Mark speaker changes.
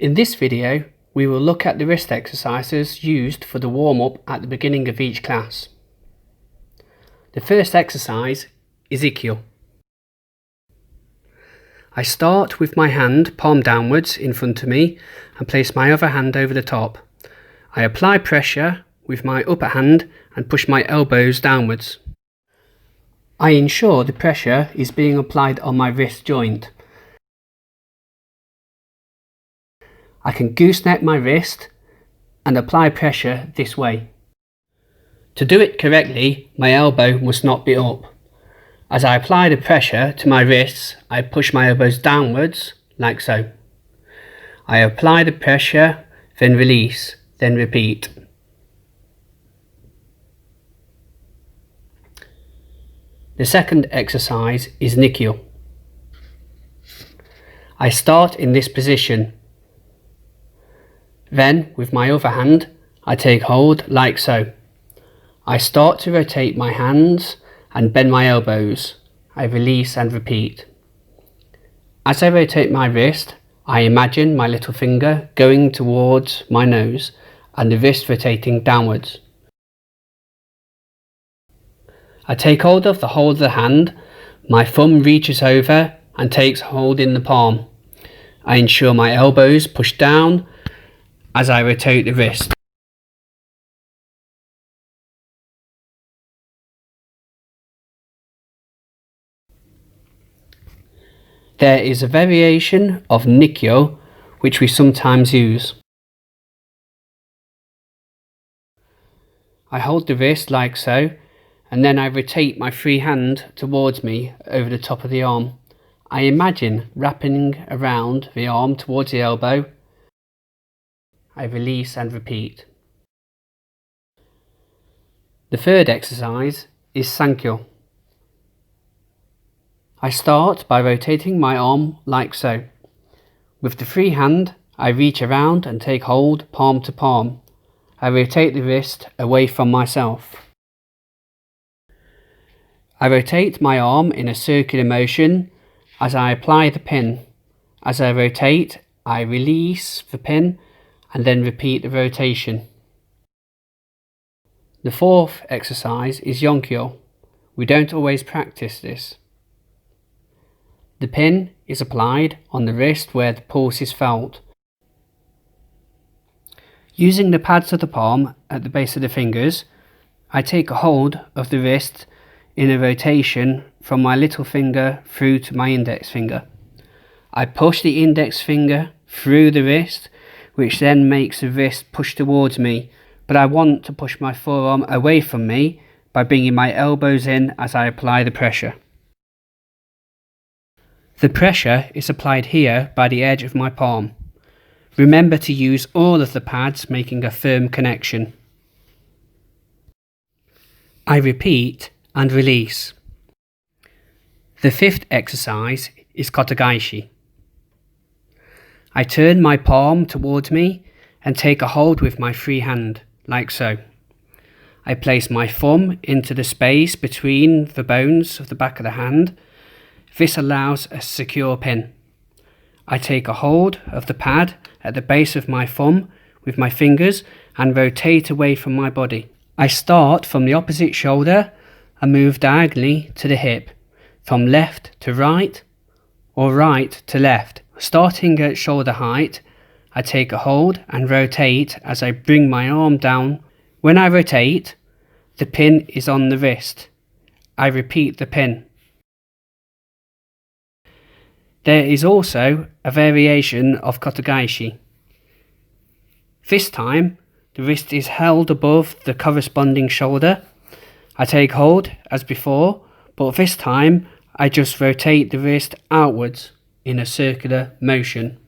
Speaker 1: In this video, we will look at the wrist exercises used for the warm-up at the beginning of each class. The first exercise is Ikkyo. I start with my hand palm downwards in front of me and place my other hand over the top. I apply pressure with my upper hand and push my elbows downwards. I ensure the pressure is being applied on my wrist joint. I can gooseneck my wrist and apply pressure this way. To do it correctly, my elbow must not be up. As I apply the pressure to my wrists, I push my elbows downwards, like so. I apply the pressure, then release, then repeat. The second exercise is Nikyo. I start in this position. Then, with my other hand, I take hold like so. I start to rotate my hands and bend my elbows. I release and repeat. As I rotate my wrist, I imagine my little finger going towards my nose and the wrist rotating downwards. I take hold of the whole of the hand. My thumb reaches over and takes hold in the palm. I ensure my elbows push down as I rotate the wrist. There is a variation of Nikyo which we sometimes use. I hold the wrist like so, and then I rotate my free hand towards me over the top of the arm. I imagine wrapping around the arm towards the elbow. I release and repeat. The third exercise is Sankyo. I start by rotating my arm like so. With the free hand, I reach around and take hold palm to palm. I rotate the wrist away from myself. I rotate my arm in a circular motion as I apply the pin. As I rotate, I release the pin and then repeat the rotation. The fourth exercise is Yonkyo. We don't always practice this. The pin is applied on the wrist where the pulse is felt. Using the pads of the palm at the base of the fingers, I take a hold of the wrist in a rotation from my little finger through to my index finger. I push the index finger through the wrist, which then makes the wrist push towards me, but I want to push my forearm away from me by bringing my elbows in as I apply the pressure. The pressure is applied here by the edge of my palm. Remember to use all of the pads, making a firm connection. I repeat and release. The fifth exercise is katagaishi. I turn my palm towards me and take a hold with my free hand, like so. I place my thumb into the space between the bones of the back of the hand. This allows a secure pin. I take a hold of the pad at the base of my thumb with my fingers and rotate away from my body. I start from the opposite shoulder and move diagonally to the hip, from left to right or right to left. Starting at shoulder height, I take a hold and rotate as I bring my arm down. When I rotate, the pin is on the wrist. I repeat the pin. There is also a variation of katagaishi. This time, the wrist is held above the corresponding shoulder. I take hold as before, but this time I just rotate the wrist outwards in a circular motion.